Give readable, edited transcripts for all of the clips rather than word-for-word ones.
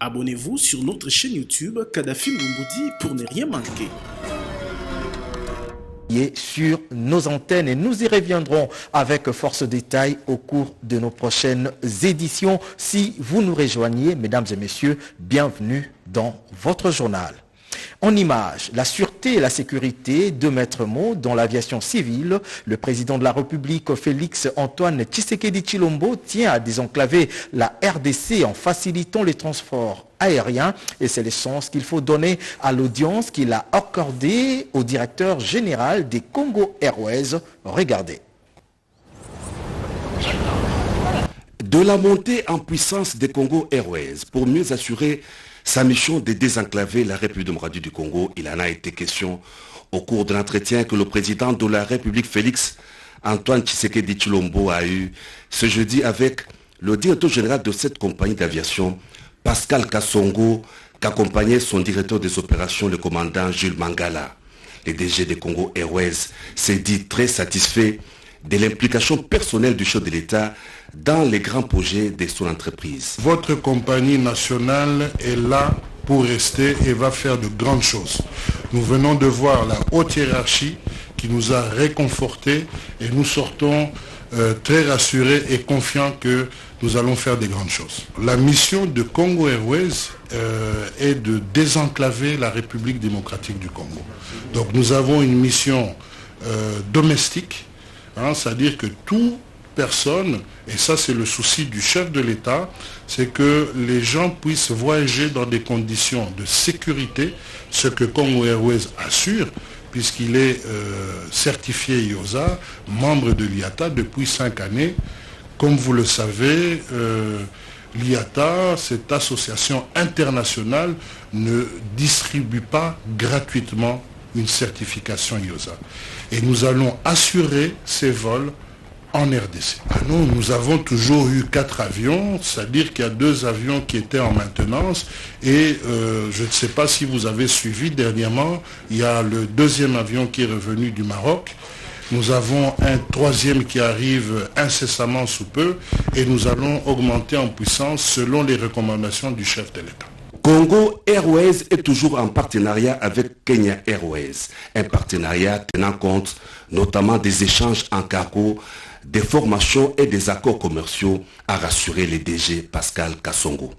Abonnez-vous sur notre chaîne YouTube Kadhafi Moumoudi pour ne rien manquer. Sur nos antennes et nous y reviendrons avec force détail au cours de nos prochaines éditions. Si vous nous rejoignez, mesdames et messieurs, bienvenue dans votre journal. En images, la sûreté et la sécurité, deux maîtres mots dans l'aviation civile. Le président de la République, Félix Antoine Tshisekedi Tshilombo, tient à désenclaver la RDC en facilitant les transports aériens. Et c'est le sens qu'il faut donner à l'audience qu'il a accordée au directeur général des Congo Airways. Regardez. De la montée en puissance des Congo Airways pour mieux assurer sa mission de désenclaver la République démocratique du Congo, il en a été question au cours de l'entretien que le président de la République, Félix Antoine Tshisekedi Tshilombo, a eu ce jeudi avec le directeur général de cette compagnie d'aviation, Pascal Kassongo, qu'accompagnait son directeur des opérations, le commandant Jules Mangala. Le DG des Congo Airways s'est dit très satisfait de l'implication personnelle du chef de l'État dans les grands projets de son entreprise. Votre compagnie nationale est là pour rester et va faire de grandes choses. Nous venons de voir la haute hiérarchie qui nous a réconfortés et nous sortons très rassurés et confiants que nous allons faire des grandes choses. La mission de Congo Airways est de désenclaver la République démocratique du Congo. Donc nous avons une mission domestique, c'est-à-dire que toute personne, et ça c'est le souci du chef de l'État, c'est que les gens puissent voyager dans des conditions de sécurité, ce que Congo Airways assure, puisqu'il est certifié IOSA, membre de l'IATA depuis 5 années. Comme vous le savez, l'IATA, cette association internationale, ne distribue pas gratuitement une certification IOSA. Et nous allons assurer ces vols en RDC. Nous avons toujours eu 4 avions, c'est-à-dire qu'il y a 2 avions qui étaient en maintenance et je ne sais pas si vous avez suivi dernièrement, il y a le 2e avion qui est revenu du Maroc. Nous avons un 3e qui arrive incessamment sous peu et nous allons augmenter en puissance selon les recommandations du chef de l'État. Congo Airways est toujours en partenariat avec Kenya Airways, un partenariat tenant compte notamment des échanges en cargo, des formations et des accords commerciaux, a rassuré le DG Pascal Kassongo.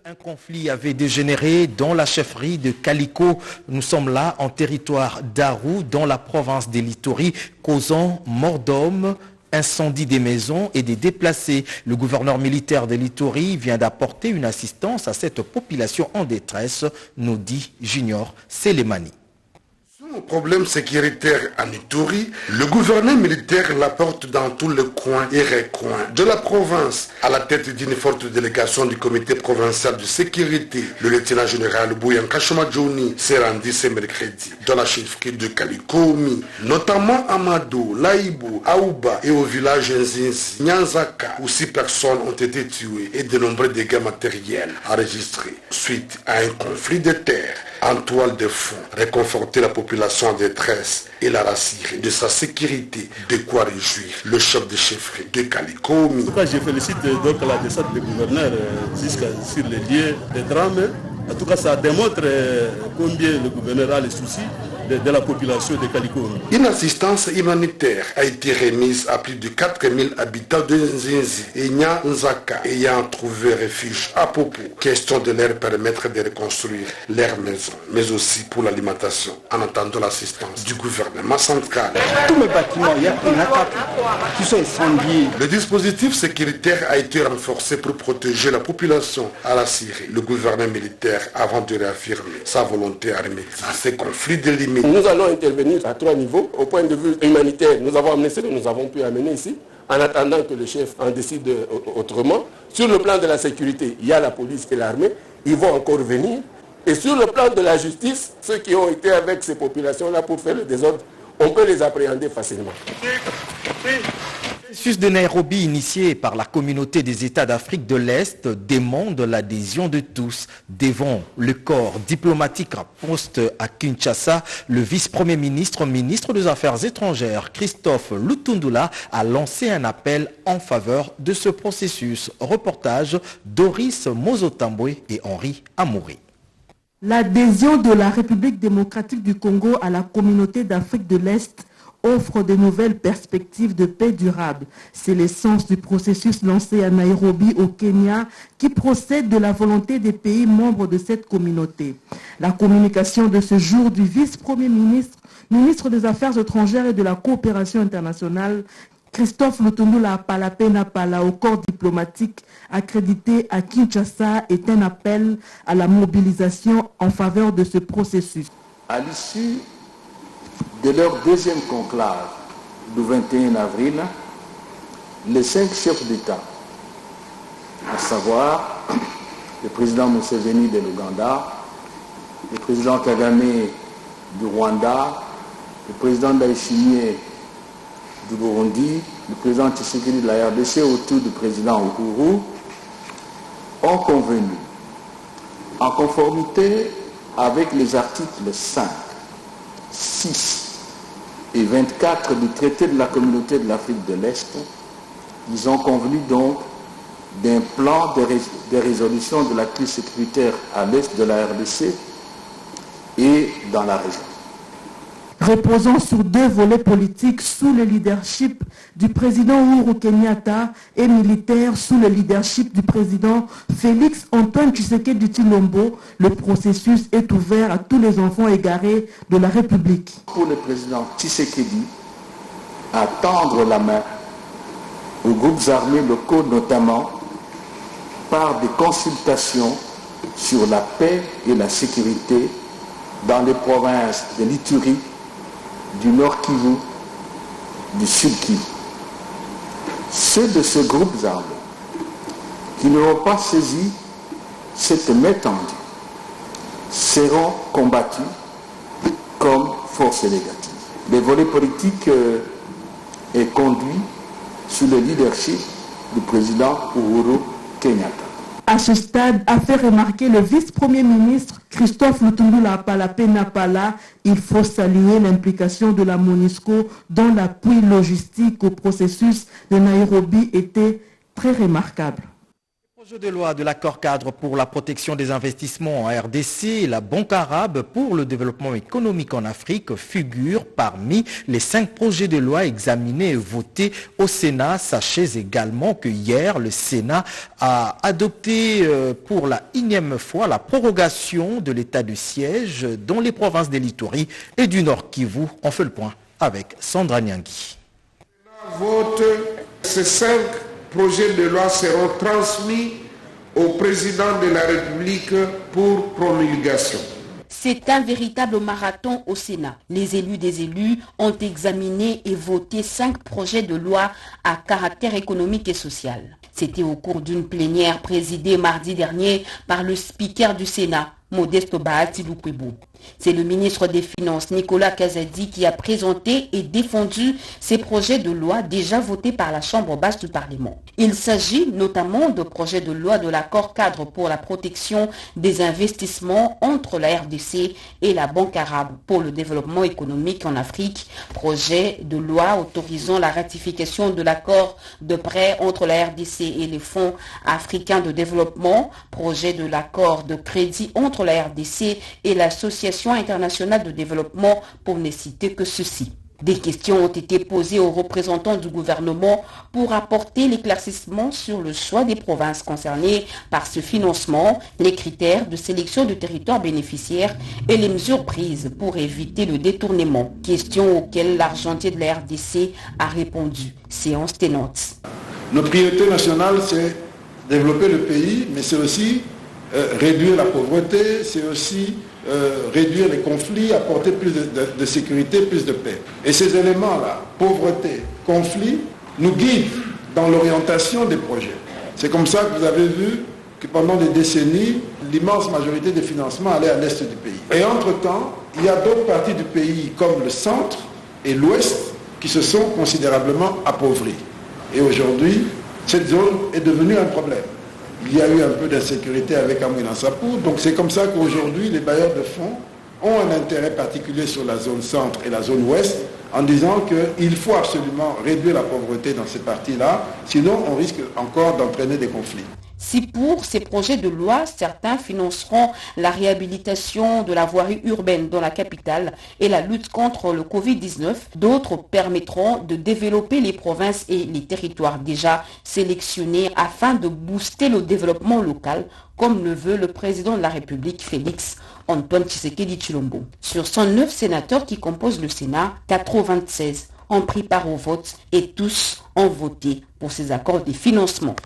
Un conflit avait dégénéré dans la chefferie de Kaliko. Nous sommes là en territoire d'Aru, dans la province de l'Ituri, causant mort d'hommes, incendie des maisons et des déplacés. Le gouverneur militaire de l'Ituri vient d'apporter une assistance à cette population en détresse, nous dit Junior Selemani. Son problème sécuritaire en Ituri, le gouverneur militaire l'apporte dans tous les coins et recoins de la province. À la tête d'une forte délégation du comité provincial de sécurité, le lieutenant général Bouyanka Jouni s'est rendu ce mercredi dans la chefferie de Kalikomi, notamment à Mado, Laïbou, Aouba et au village Nzinzi, Nyanzaka, où 6 personnes ont été tuées et de nombreux dégâts matériels enregistrés suite à un conflit de terre. En toile de fond, réconforter la population en détresse et la rassurer de sa sécurité, de quoi réjouir le chef de chefferie de Kalikomi. En tout cas, je félicite donc la descente du gouverneur sur les lieux des drames. En tout cas, ça démontre combien le gouverneur a les soucis de la population de Kalikomi. Une assistance humanitaire a été remise à plus de 4000 habitants de Nzinzi et Nyanzaka ayant trouvé refuge à Popo. Question de leur permettre de reconstruire leurs maisons, mais aussi pour l'alimentation, en attendant l'assistance du gouvernement central. Tous mes bâtiments, il y a une attaque qui sont incendiés. Le dispositif sécuritaire a été renforcé pour protéger la population à la Syrie. Le gouvernement militaire avant de réaffirmer sa volonté à remédier à ces conflits de limites. Nous allons intervenir à 3 niveaux. Au point de vue humanitaire, nous avons amené ce que nous avons pu amener ici, en attendant que le chef en décide autrement. Sur le plan de la sécurité, il y a la police et l'armée. Ils vont encore venir. Et sur le plan de la justice, ceux qui ont été avec ces populations-là pour faire le désordre, on peut les appréhender facilement. Le processus de Nairobi initié par la communauté des États d'Afrique de l'Est demande l'adhésion de tous. Devant le corps diplomatique à poste à Kinshasa, le vice-premier ministre, ministre des Affaires étrangères, Christophe Lutundula, a lancé un appel en faveur de ce processus. Reportage Doris Mozotambwe et Henri Amouri. L'adhésion de la République démocratique du Congo à la communauté d'Afrique de l'Est offre de nouvelles perspectives de paix durable. C'est l'essence du processus lancé à Nairobi au Kenya qui procède de la volonté des pays membres de cette communauté. La communication de ce jour du vice-premier ministre, ministre des Affaires étrangères et de la coopération internationale, Christophe Lutundula Palapé-Napala au corps diplomatique accrédité à Kinshasa est un appel à la mobilisation en faveur de ce processus. À l'issue de leur deuxième conclave du 21 avril, les 5 chefs d'État, à savoir le président Museveni de l'Ouganda, le président Kagame du Rwanda, le président Ndayishimiye du Burundi, le président Tshisekedi de la RDC autour du président Uhuru, ont convenu, en conformité avec les articles 5, 6 et 24 du traité de la communauté de l'Afrique de l'Est, ils ont convenu donc d'un plan de résolution de la crise sécuritaire à l'est de la RDC et dans la région. Reposant sur 2 volets politiques sous le leadership du président Uhuru Kenyatta et militaires sous le leadership du président Félix Antoine Tshisekedi Tshilombo, le processus est ouvert à tous les enfants égarés de la République. Pour le président Tshisekedi, à tendre la main aux groupes armés locaux notamment par des consultations sur la paix et la sécurité dans les provinces de l'Ituri, du Nord Kivu, du Sud Kivu. Ceux de ce groupe armé qui n'auront pas saisi cette main tendue seront combattus comme force négative. Le volet politique est conduit sous le leadership du président Uhuru Kenyatta. À ce stade, a fait remarquer le vice-premier ministre Christophe Lutundula Palapé-Napala, il faut saluer l'implication de la MONUSCO dont l'appui logistique au processus de Nairobi était très remarquable. Le projet de loi de l'accord cadre pour la protection des investissements en RDC et la Banque arabe pour le développement économique en Afrique figurent parmi les 5 projets de loi examinés et votés au Sénat. Sachez également que hier, le Sénat a adopté pour la 1e fois la prorogation de l'état de siège dans les provinces de l'Ituri et du Nord Kivu. On fait le point avec Sandra Nyangui. Vote, ces 5 projets de loi seront transmis au président de la République pour promulgation. C'est un véritable marathon au Sénat. Les élus des élus ont examiné et voté 5 projets de loi à caractère économique et social. C'était au cours d'une plénière présidée mardi dernier par le speaker du Sénat, Modeste Bahati Lukwebo. C'est le ministre des Finances, Nicolas Kazadi, qui a présenté et défendu ces projets de loi déjà votés par la Chambre basse du Parlement. Il s'agit notamment de projets de loi de l'accord cadre pour la protection des investissements entre la RDC et la Banque arabe pour le développement économique en Afrique, projet de loi autorisant la ratification de l'accord de prêt entre la RDC et les fonds africains de développement, projet de l'accord de crédit entre la RDC et l'Association internationale de développement, pour ne citer que ceci. Des questions ont été posées aux représentants du gouvernement pour apporter l'éclaircissement sur le choix des provinces concernées par ce financement, les critères de sélection du territoire bénéficiaire et les mesures prises pour éviter le détournement. Questions auxquelles l'argentier de la RDC a répondu. Séance tenante. Notre priorité nationale, c'est développer le pays, mais c'est aussi réduire la pauvreté, c'est aussi réduire les conflits, apporter plus de sécurité, plus de paix. Et ces éléments-là, pauvreté, conflit, nous guident dans l'orientation des projets. C'est comme ça que vous avez vu que pendant des décennies, l'immense majorité des financements allait à l'est du pays. Et entre-temps, il y a d'autres parties du pays, comme le centre et l'ouest, qui se sont considérablement appauvries. Et aujourd'hui, cette zone est devenue un problème. Il y a eu un peu d'insécurité avec Amouina Sapou. Donc c'est comme ça qu'aujourd'hui, les bailleurs de fonds ont un intérêt particulier sur la zone centre et la zone ouest, en disant qu'il faut absolument réduire la pauvreté dans ces parties-là, sinon on risque encore d'entraîner des conflits. Si pour ces projets de loi, certains financeront la réhabilitation de la voirie urbaine dans la capitale et la lutte contre le Covid-19, d'autres permettront de développer les provinces et les territoires déjà sélectionnés afin de booster le développement local, comme le veut le président de la République, Félix Antoine Tshisekedi Tshilombo. Sur 109 sénateurs qui composent le Sénat, 96 ont pris part au vote et tous ont voté pour ces accords de financement.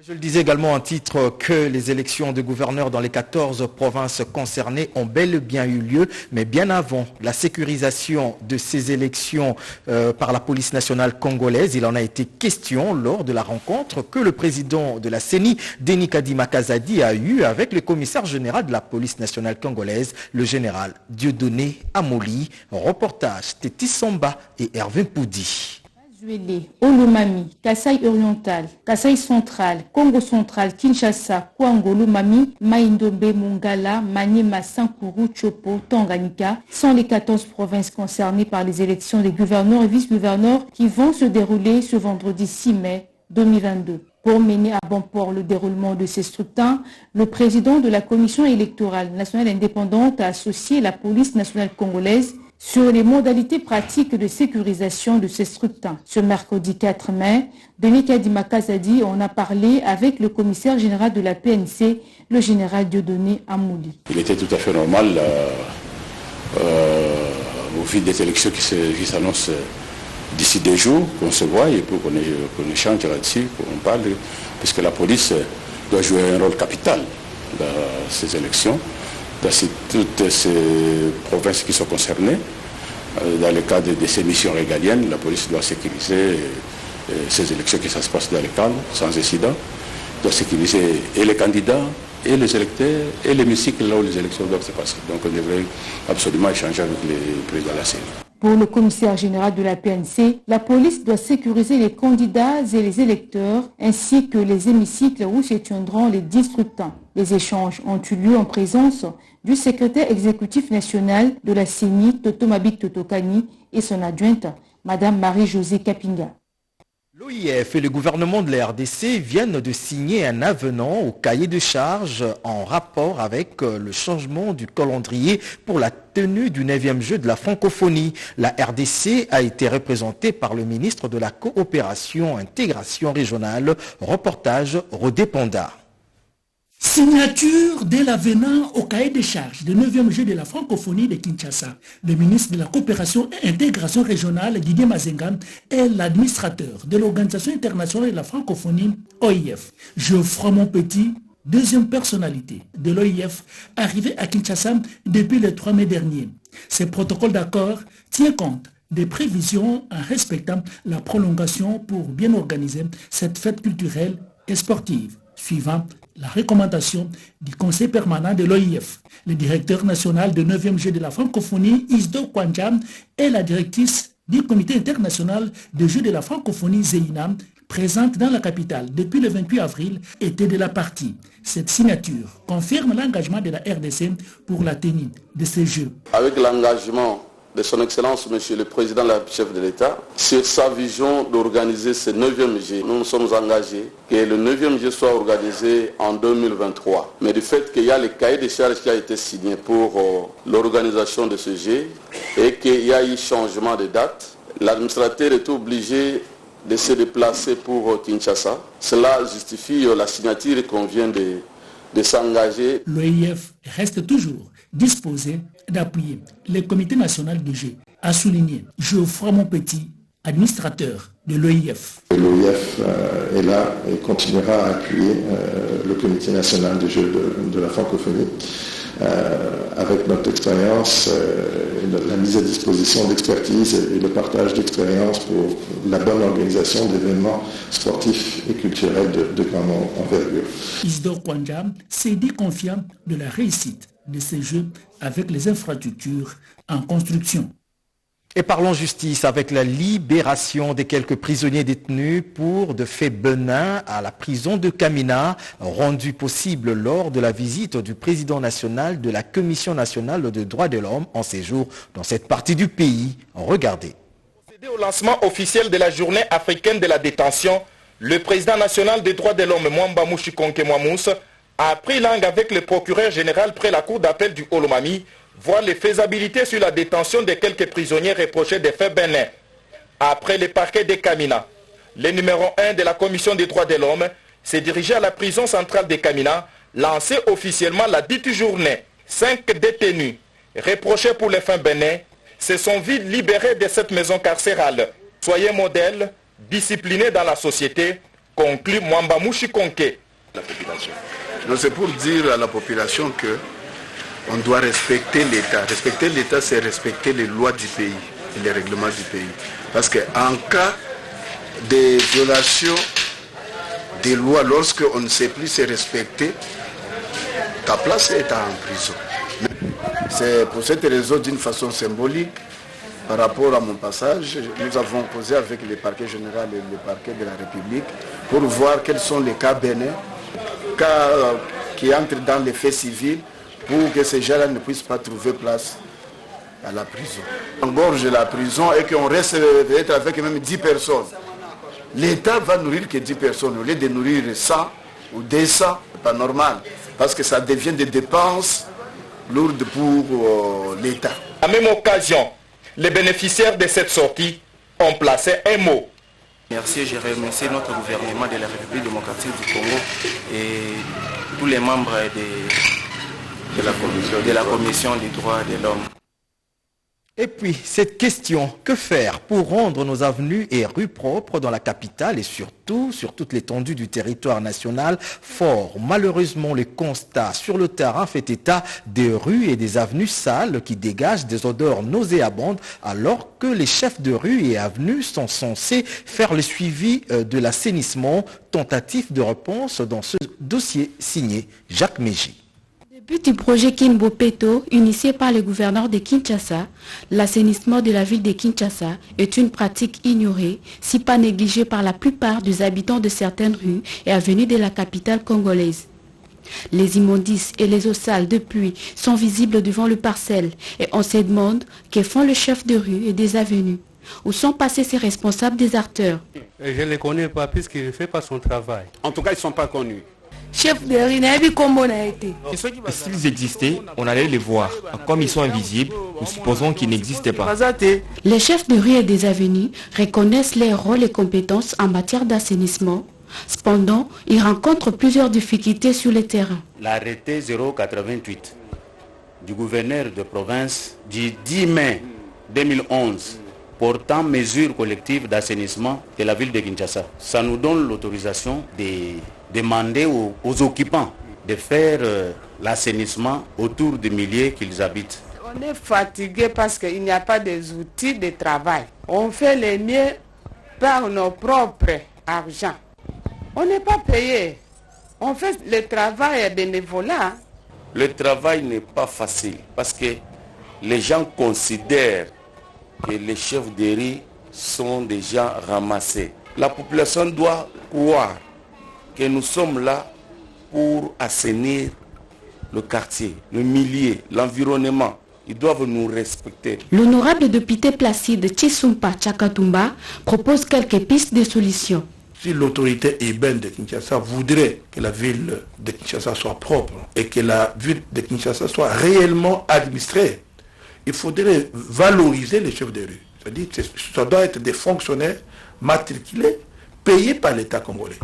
Je le disais également en titre que les élections de gouverneurs dans les 14 provinces concernées ont bel et bien eu lieu, mais bien avant la sécurisation de ces élections par la police nationale congolaise, il en a été question lors de la rencontre que le président de la CENI, Denis Kadima Kazadi, a eue avec le commissaire général de la police nationale congolaise, le général Dieudonné Amoli. Reportage Tétis Somba et Hervé Poudi. Olomami, Kasai oriental, Kasai central, Congo central, Kinshasa, Kwango, Olomami, Maïndombe, Mongala, Maniema, Sankuru, Chopo, Tanganyika sont les 14 provinces concernées par les élections des gouverneurs et vice-gouverneurs qui vont se dérouler ce vendredi 6 mai 2022. Pour mener à bon port le déroulement de ces scrutins, le président de la Commission électorale nationale indépendante a associé la police nationale congolaise sur les modalités pratiques de sécurisation de ces scrutins. Ce mercredi 4 mai, Denis Kadima Kazadi en a parlé avec le commissaire général de la PNC, le général Dieudonné Amoli. Il était tout à fait normal, au vu des élections qui s'annoncent d'ici 2 jours, qu'on se voit et pour qu'on échange là-dessus, qu'on parle, puisque la police doit jouer un rôle capital dans ces élections. Dans toutes ces provinces qui sont concernées, dans le cadre de ces missions régaliennes, la police doit sécuriser ces élections qui ça se passe dans le calme, sans incident, doit sécuriser et les candidats, et les électeurs, et l'hémicycle là où les élections doivent se passer. Donc on devrait absolument échanger avec les présidents de la CENI. Pour le commissaire général de la PNC, la police doit sécuriser les candidats et les électeurs, ainsi que les hémicycles où se tiendront les scrutins. Les échanges ont eu lieu en présence du secrétaire exécutif national de la CENI, Toto Mabik Totokani, et son adjointe, Madame Marie-Josée Kapinga. L'OIF et le gouvernement de la RDC viennent de signer un avenant au cahier de charges en rapport avec le changement du calendrier pour la tenue du 9e jeu de la francophonie. La RDC a été représentée par le ministre de la Coopération Intégration régionale. Reportage Rodé Ponda. Signature de l'avenant au cahier des charges du 9e jeu de la francophonie de Kinshasa. Le ministre de la Coopération et Intégration régionale, Didier Mazenga, est l'administrateur de l'Organisation internationale de la francophonie, OIF. Geoffroy Monpetit, deuxième personnalité de l'OIF, arrivé à Kinshasa depuis le 3 mai dernier. Ce protocole d'accord tient compte des prévisions en respectant la prolongation pour bien organiser cette fête culturelle et sportive, suivant la recommandation du Conseil permanent de l'OIF. Le directeur national du 9e jeu de la francophonie, Isdo Kwanjam, et la directrice du Comité international des jeux de la francophonie, Zeina, présente dans la capitale depuis le 28 avril, étaient de la partie. Cette signature confirme l'engagement de la RDC pour la tenue de ces jeux. Avec l'engagement de son Excellence, Monsieur le Président, le chef de l'État, sur sa vision d'organiser ce 9e jeu. Nous nous sommes engagés que le 9e jeu soit organisé en 2023. Mais du fait qu'il y a le cahier de charges qui a été signé pour l'organisation de ce jeu et qu'il y a eu changement de date, l'administrateur est obligé de se déplacer pour Kinshasa. Cela justifie la signature qu'on vient de s'engager. L'OIF reste toujours disposé d'appuyer le comité national du jeu, a souligné Geoffroy Monpetit, administrateur de l'OIF. L'OIF est là et continuera à appuyer le comité national du jeu de la francophonie avec notre expérience, la mise à disposition d'expertise et le partage d'expérience pour la bonne organisation d'événements sportifs et culturels de grande envergure. Isidore Kwanjam s'est dit confiant de la réussite de ces jeux avec les infrastructures en construction. Et parlons justice avec la libération des quelques prisonniers détenus pour de faits benins à la prison de Kamina, rendu possible lors de la visite du président national de la Commission nationale des droits de l'homme en séjour dans cette partie du pays. Regardez. Au lancement officiel de la journée africaine de la détention, le président national des droits de l'homme, Mwamba Mushikonke Mwamous, a pris langue avec le procureur général près la cour d'appel du Olomami, voir les faisabilités sur la détention de quelques prisonniers reprochés des faits bénins. Après le parquet de Kamina, le numéro 1 de la commission des droits de l'homme s'est dirigé à la prison centrale de Kamina, lancé officiellement la dite journée. 5 détenus reprochés pour les faits bénins se sont vite libérés de cette maison carcérale. Soyez modèles, disciplinés dans la société, conclut Mwamba Mushikonke. C'est pour dire à la population que on doit respecter l'État. Respecter l'État, c'est respecter les lois du pays et les règlements du pays. Parce qu'en cas de violation des lois, lorsqu'on ne sait plus se respecter, ta place est en prison. C'est pour cette raison, d'une façon symbolique, par rapport à mon passage, nous avons posé avec le parquet général et le parquet de la République pour voir quels sont les cas bénins, cas qui entrent dans les faits civils, pour que ces gens-là ne puissent pas trouver place à la prison. On gorge la prison et qu'on reste peut-être avec même 10 personnes. L'État va nourrir que 10 personnes au lieu de nourrir 100 ou 200, c'est pas normal, parce que ça devient des dépenses lourdes pour l'État. À la même occasion, les bénéficiaires de cette sortie ont placé un mot. Merci, je remercie notre gouvernement de la République démocratique du Congo et tous les membres de la commission des droits de l'homme. Et puis, cette question, que faire pour rendre nos avenues et rues propres dans la capitale et surtout sur toute l'étendue du territoire national fort? Malheureusement, le constat sur le terrain fait état des rues et des avenues sales qui dégagent des odeurs nauséabondes alors que les chefs de rue et avenues sont censés faire le suivi de l'assainissement. Tentative de réponse dans ce dossier signé Jacques Mégy. Le but du projet Kinbopeto, initié par le gouverneur de Kinshasa, l'assainissement de la ville de Kinshasa est une pratique ignorée, si pas négligée par la plupart des habitants de certaines rues et avenues de la capitale congolaise. Les immondices et les eaux sales de pluie sont visibles devant le parcelle et on se demande que font le chef de rue et des avenues. Où sont passés ces responsables des arteurs? Je ne les connais pas puisqu'il ne fait pas son travail. En tout cas, ils ne sont pas connus. Chef de rue, comment on a été? S'ils existaient, on allait les voir. Comme ils sont invisibles, nous supposons qu'ils n'existaient pas. Les chefs de rue et des avenues reconnaissent leurs rôles et compétences en matière d'assainissement. Cependant, ils rencontrent plusieurs difficultés sur le terrain. L'arrêté 088 du gouverneur de province du 10 mai 2011 portant mesures collectives d'assainissement de la ville de Kinshasa. Ça nous donne l'autorisation de demander aux occupants de faire l'assainissement autour des milliers qu'ils habitent. On est fatigué parce qu'il n'y a pas des outils de travail. On fait les mieux par nos propres argent. On n'est pas payé. On fait le travail bénévolat. Le travail n'est pas facile parce que les gens considèrent que les chefs de rue sont des gens ramassés. La population doit croire que nous sommes là pour assainir le quartier, le milieu, l'environnement. Ils doivent nous respecter. L'honorable député Placide Tshisumpa Tchakatumba propose quelques pistes de solutions. Si l'autorité urbaine de Kinshasa voudrait que la ville de Kinshasa soit propre et que la ville de Kinshasa soit réellement administrée, il faudrait valoriser les chefs de rue. C'est-à-dire que ça doit être des fonctionnaires matriculés, payés par l'État congolais.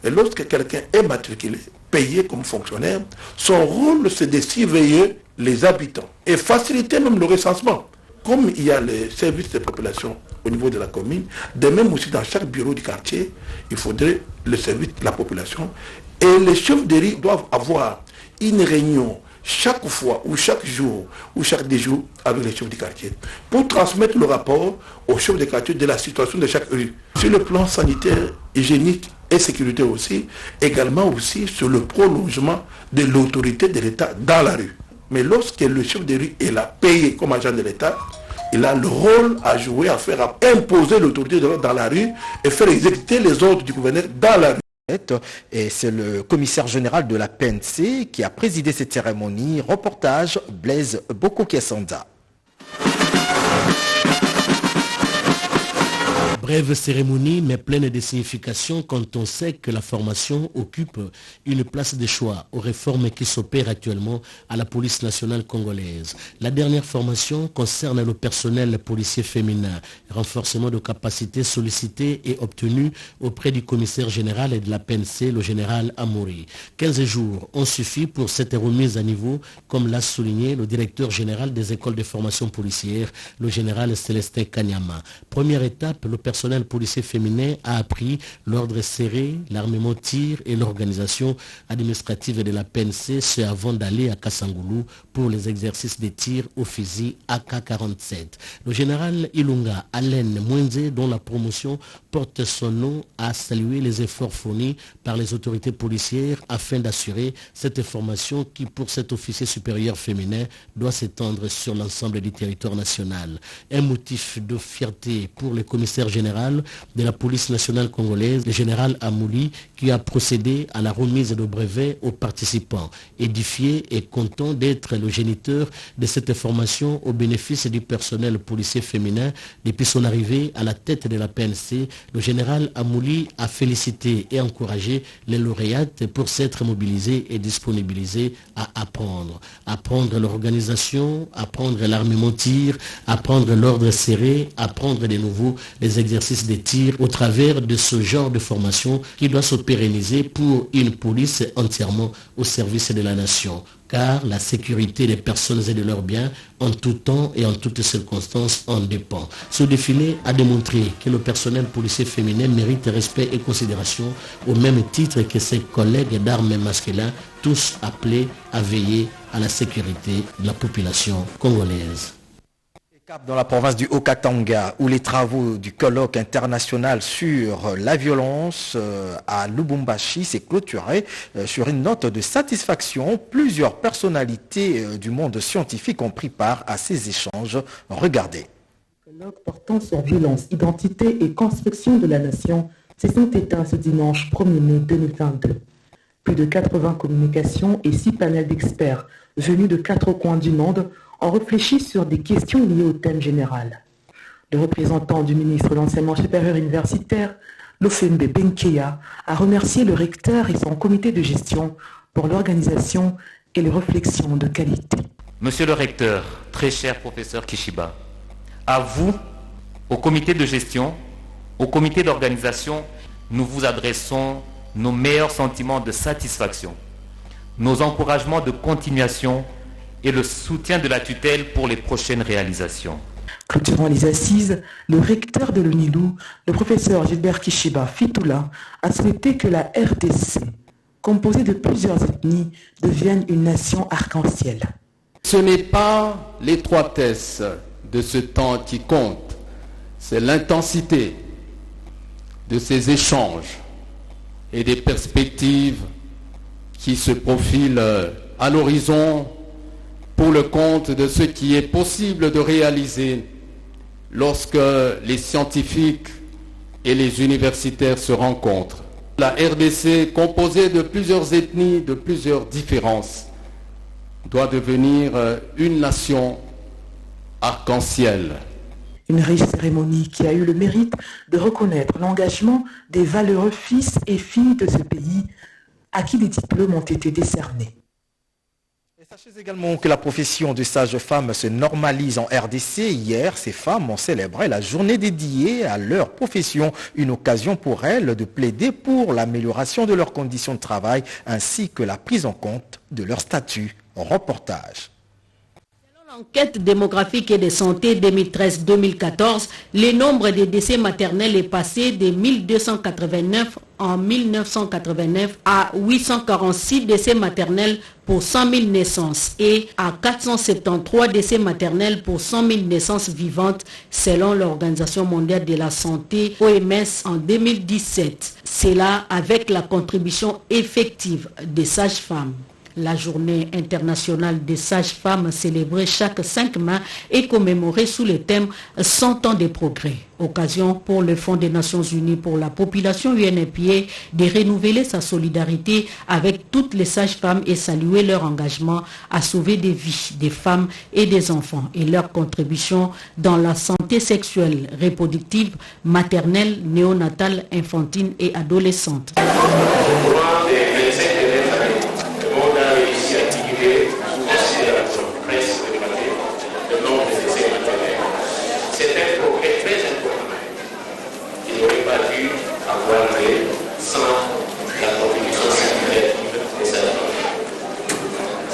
Et lorsque quelqu'un est matriculé, payé comme fonctionnaire, son rôle c'est de surveiller les habitants et faciliter même le recensement. Comme il y a les services de population au niveau de la commune, de même aussi dans chaque bureau du quartier, il faudrait le service de la population. Et les chefs de rue doivent avoir une réunion chaque fois, ou chaque jour, ou chaque 2 jours avec les chefs du quartier, pour transmettre le rapport aux chefs de quartier de la situation de chaque rue. Sur le plan sanitaire, hygiénique et sécurité aussi, également aussi sur le prolongement de l'autorité de l'État dans la rue. Mais lorsque le chef de rue est là, payé comme agent de l'État, il a le rôle à jouer, à imposer l'autorité de l'ordre dans la rue et faire exécuter les ordres du gouverneur dans la rue. Et c'est le commissaire général de la PNC qui a présidé cette cérémonie. Reportage Blaise Boko-Kiasanda. Brève cérémonie, mais pleine de signification quand on sait que la formation occupe une place de choix aux réformes qui s'opèrent actuellement à la police nationale congolaise. La dernière formation concerne le personnel policier féminin. Renforcement de capacités sollicitées et obtenues auprès du commissaire général et de la PNC, le général Amouri. 15 jours ont suffi pour cette remise à niveau, comme l'a souligné le directeur général des écoles de formation policière, le général Célestin Kanyama. Première étape, le personnel policier féminin a appris l'ordre serré, l'armement tir et l'organisation administrative de la PNC, ce avant d'aller à Kassangoulou pour les exercices de tir au fusil AK-47. Le général Ilunga Alain Mwenze, dont la promotion porte son nom, a salué les efforts fournis par les autorités policières afin d'assurer cette formation qui, pour cet officier supérieur féminin, doit s'étendre sur l'ensemble du territoire national. Un motif de fierté pour le commissaire général de la police nationale congolaise, le général Amouli, qui a procédé à la remise de brevets aux participants. Édifié et content d'être le géniteur de cette formation au bénéfice du personnel policier féminin depuis son arrivée à la tête de la PNC, le général Amouli a félicité et encouragé les lauréates pour s'être mobilisés et disponibilisés à apprendre. Apprendre l'organisation, apprendre l'armement tir, apprendre l'ordre serré, apprendre de nouveau les exercices des tirs au travers de ce genre de formation qui doit se pérenniser pour une police entièrement au service de la nation. Car la sécurité des personnes et de leurs biens en tout temps et en toutes circonstances en dépend. Ce défilé a démontré que le personnel policier féminin mérite respect et considération au même titre que ses collègues d'armes masculins, tous appelés à veiller à la sécurité de la population congolaise. Dans la province du Haut-Katanga, où les travaux du colloque international sur la violence à Lubumbashi s'est clôturé sur une note de satisfaction. Plusieurs personnalités du monde scientifique ont pris part à ces échanges. Regardez. Le colloque portant sur violence, identité et construction de la nation se sont éteints ce dimanche 1er mai 2022. Plus de 80 communications et 6 panels d'experts venus de 4 coins du monde ont réfléchi sur des questions liées au thème général. Le représentant du ministre de l'Enseignement supérieur universitaire, Lofembe Benkeya, a remercié le recteur et son comité de gestion pour l'organisation et les réflexions de qualité. Monsieur le recteur, très cher professeur Kishiba, à vous, au comité de gestion, au comité d'organisation, nous vous adressons nos meilleurs sentiments de satisfaction, nos encouragements de continuation et le soutien de la tutelle pour les prochaines réalisations. Clôturant les assises, le recteur de l'UNILU, le professeur Gilbert Kishiba Fitoula, a souhaité que la RDC, composée de plusieurs ethnies, devienne une nation arc-en-ciel. Ce n'est pas l'étroitesse de ce temps qui compte, c'est l'intensité de ces échanges et des perspectives qui se profilent à l'horizon pour le compte de ce qui est possible de réaliser lorsque les scientifiques et les universitaires se rencontrent. La RDC, composée de plusieurs ethnies, de plusieurs différences, doit devenir une nation arc-en-ciel. Une riche cérémonie qui a eu le mérite de reconnaître l'engagement des valeureux fils et filles de ce pays à qui des diplômes ont été décernés. Sachez également que la profession de sage-femme se normalise en RDC. Hier, ces femmes ont célébré la journée dédiée à leur profession, une occasion pour elles de plaider pour l'amélioration de leurs conditions de travail ainsi que la prise en compte de leur statut. Reportage. L'enquête démographique et de santé 2013-2014, le nombre de décès maternels est passé de 1289 en 1989 à 846 décès maternels pour 100 000 naissances et à 473 décès maternels pour 100 000 naissances vivantes selon l'Organisation mondiale de la santé OMS en 2017. C'est là avec la contribution effective des sages-femmes. La journée internationale des sages-femmes célébrée chaque 5 mai est commémorée sous le thème 100 ans de progrès. Occasion pour le Fonds des Nations Unies pour la population UNFPA de renouveler sa solidarité avec toutes les sages-femmes et saluer leur engagement à sauver des vies des femmes et des enfants et leur contribution dans la santé sexuelle, reproductive, maternelle, néonatale, infantile et adolescente.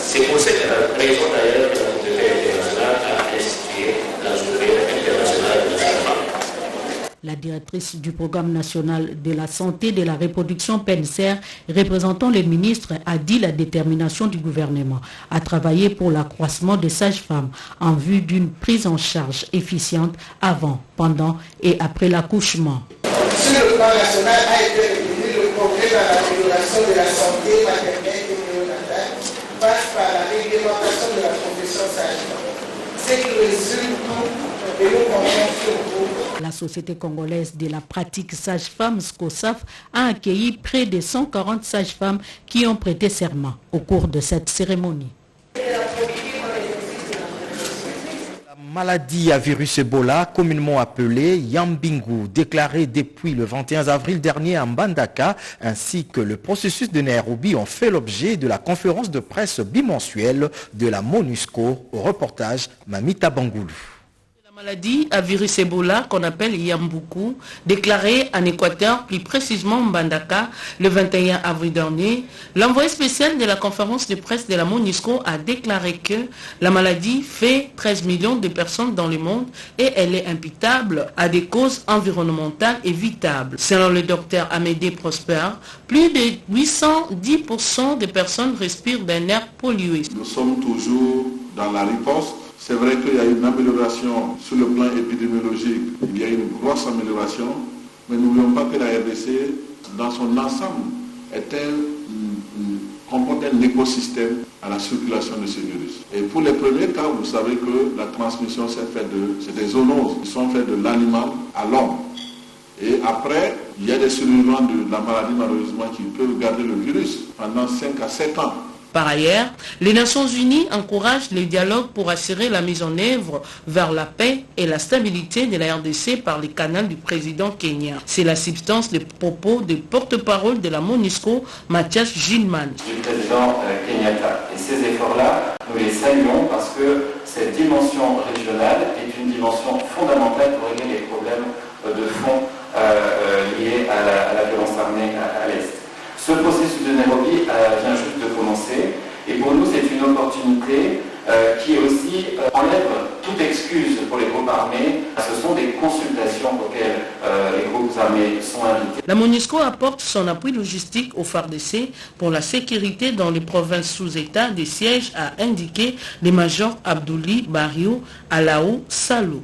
C'est pour cette raison d'ailleurs que le Conseil international a institué la journée internationale de la femme. La directrice du programme national de la santé de la reproduction PNCR, représentant le ministre, a dit la détermination du gouvernement à travailler pour l'accroissement des sages-femmes en vue d'une prise en charge efficiente avant, pendant et après l'accouchement. Sur le plan national a été reconnu le progrès dans l'amélioration de la santé maternelle et néonatale passe par la réglementation de la profession sage-femme. C'est qui résulte tout et nous comptons sur vous. La Société congolaise de la pratique sage-femme, SCOSAF, a accueilli près de 140 sages-femmes qui ont prêté serment au cours de cette cérémonie. La maladie à virus Ebola, communément appelée Yambingu, déclarée depuis le 21 avril dernier à Mbandaka, ainsi que le processus de Nairobi ont fait l'objet de la conférence de presse bimensuelle de la MONUSCO. Au reportage Mamita Bangoulou. La maladie à virus Ebola, qu'on appelle Yambuku, déclarée en Équateur, plus précisément Mbandaka, le 21 avril dernier, l'envoyé spécial de la conférence de presse de la MONUSCO a déclaré que la maladie fait 13 millions de personnes dans le monde et elle est imputable à des causes environnementales évitables. Selon le docteur Amédée Prosper, plus de 810% des personnes respirent d'un air pollué. Nous sommes toujours dans la riposte. C'est vrai qu'il y a une amélioration sur le plan épidémiologique, il y a une grosse amélioration, mais n'oublions pas que la RDC, dans son ensemble, comporte un écosystème à la circulation de ce virus. Et pour les premiers cas, vous savez que la transmission c'est des zoonoses qui sont faites de l'animal à l'homme. Et après, il y a des survivants de la maladie malheureusement qui peuvent garder le virus pendant 5 à 7 ans. Par ailleurs, les Nations Unies encouragent le dialogue pour assurer la mise en œuvre vers la paix et la stabilité de la RDC par les canaux du président kenyan. C'est la substance des propos du porte-parole de la MONUSCO, Mathias Gilman. Du président Kenyatta. Et ces efforts-là, nous les saluons parce que cette dimension régionale est une dimension fondamentale pour régler les problèmes de fond liés à la violence armée à l'Est. Ce processus de Nairobi vient juste de commencer et pour nous c'est une opportunité qui aussi enlève toute excuse pour les groupes armés. Ce sont des consultations auxquelles les groupes armés sont invités. La MONUSCO apporte son appui logistique au FARDC pour la sécurité dans les provinces sous état des sièges, a indiqué le major Abdouli Barrio Alaou Salou.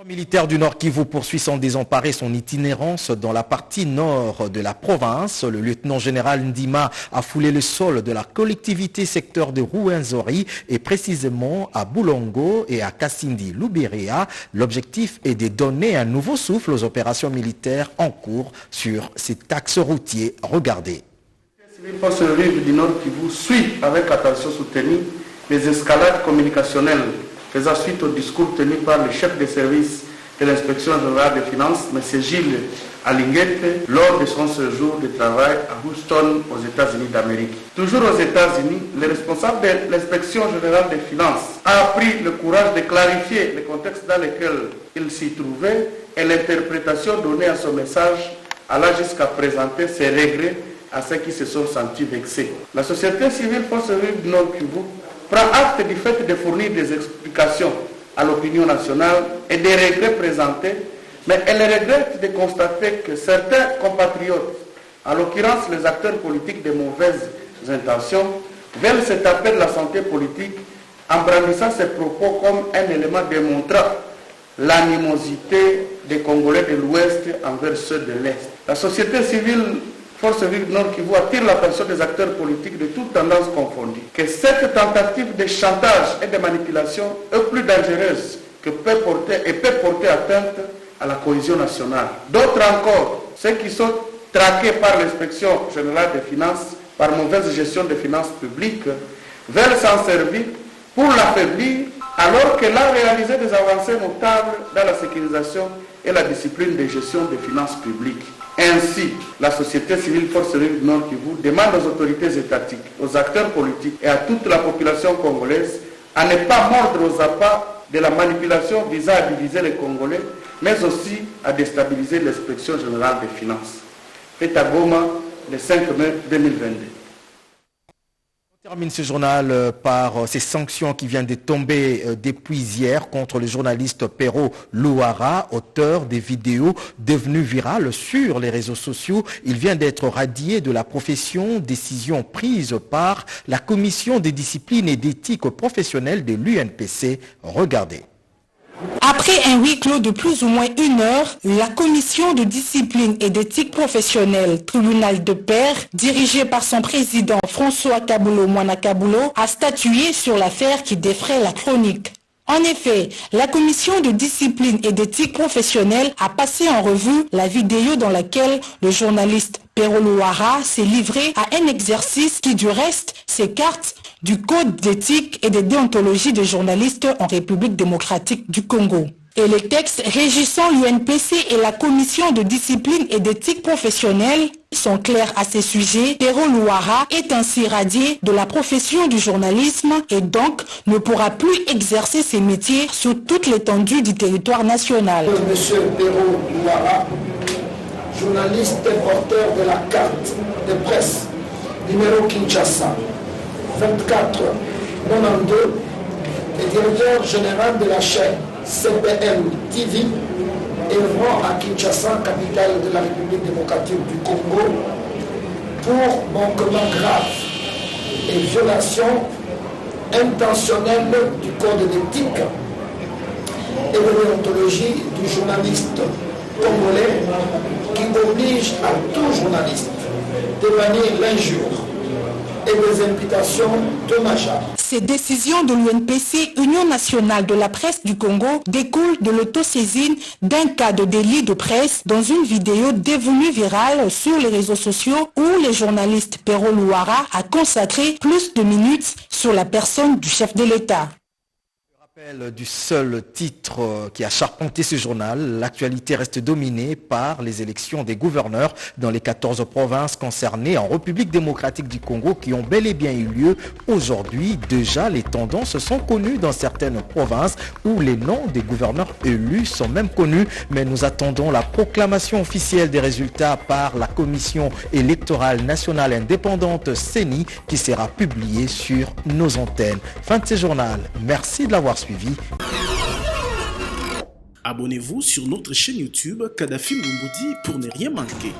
Le militaire du Nord Kivu poursuit sans désemparer son itinérance dans la partie nord de la province. Le lieutenant-général Ndima a foulé le sol de la collectivité secteur de Rwenzori et précisément à Boulongo et à Kassindi Luberea. L'objectif est de donner un nouveau souffle aux opérations militaires en cours sur cet axe routier. Regardez. Les forces vives du Nord Kivu suivent avec attention soutenue les escalades communicationnelles faisant suite au discours tenu par le chef de service de l'inspection générale des finances, M. Gilles Alinguette, lors de son séjour de travail à Houston, aux États-Unis d'Amérique. Toujours aux États-Unis, le responsable de l'inspection générale des finances a pris le courage de clarifier le contexte dans lequel il s'y trouvait et l'interprétation donnée à son message allant jusqu'à présenter ses regrets à ceux qui se sont sentis vexés. La société civile Force Vive du Nord Kivu prend acte du fait de fournir des explications à l'opinion nationale et des regrets présentés, mais elle regrette de constater que certains compatriotes, en l'occurrence les acteurs politiques de mauvaises intentions, veulent se taper de la santé politique en brandissant ces propos comme un élément démontrant l'animosité des Congolais de l'Ouest envers ceux de l'Est. La société civile Force vive Nord Kivu attire l'attention des acteurs politiques de toutes tendances confondues que cette tentative de chantage et de manipulation est plus dangereuse que peut porter atteinte à la cohésion nationale. D'autres encore, ceux qui sont traqués par l'inspection générale des finances par mauvaise gestion des finances publiques, veulent s'en servir pour l'affaiblir alors qu'elle a réalisé des avancées notables dans la sécurisation et la discipline de gestion des finances publiques. Ainsi, la société civile Force Vive Nord Kivu demande aux autorités étatiques, aux acteurs politiques et à toute la population congolaise à ne pas mordre aux appâts de la manipulation visant à diviser les Congolais, mais aussi à déstabiliser l'inspection générale des finances. Fait à Goma, le 5 mai 2022. On termine ce journal par ces sanctions qui viennent de tomber depuis hier contre le journaliste Pero Louara, auteur des vidéos devenues virales sur les réseaux sociaux. Il vient d'être radié de la profession, décision prise par la Commission des disciplines et d'éthique professionnelle de l'UNPC. Regardez. Après un huis clos de plus ou moins 1 heure, la commission de discipline et d'éthique professionnelle, tribunal de paix, dirigée par son président François Kabulo Mwana Kabulo, a statué sur l'affaire qui défraie la chronique. En effet, la commission de discipline et d'éthique professionnelle a passé en revue la vidéo dans laquelle le journaliste Pero Louara s'est livré à un exercice qui, du reste, s'écarte du code d'éthique et de déontologie des journalistes en République démocratique du Congo. Et les textes régissant l'UNPC et la commission de discipline et d'éthique professionnelle sont clairs à ces sujets. Pero Louara est ainsi radié de la profession du journalisme et donc ne pourra plus exercer ses métiers sur toute l'étendue du territoire national. Monsieur Pero Louara, journaliste et porteur de la carte de presse numéro Kinshasa 2492 et directeur général de la chaîne CPM TV, œuvrant à Kinshasa, capitale de la République démocratique du Congo, pour manquement grave et violation intentionnelle du code d'éthique et de déontologie du journaliste congolais qui oblige à tout journaliste de bannir l'injure et des imputations dommageables. Ces décisions de l'UNPC, Union nationale de la presse du Congo, découlent de l'autosaisine d'un cas de délit de presse dans une vidéo devenue virale sur les réseaux sociaux où le journaliste Pero Louara a consacré plus de minutes sur la personne du chef de l'État. Du seul titre qui a charpenté ce journal, l'actualité reste dominée par les élections des gouverneurs dans les 14 provinces concernées en République démocratique du Congo qui ont bel et bien eu lieu aujourd'hui. Déjà, les tendances sont connues dans certaines provinces où les noms des gouverneurs élus sont même connus, mais nous attendons la proclamation officielle des résultats par la Commission électorale nationale indépendante CENI qui sera publiée sur nos antennes. Fin de ce journal. Merci de l'avoir suivi. Abonnez-vous sur notre chaîne YouTube Kadhafi Mboumoudi pour ne rien manquer.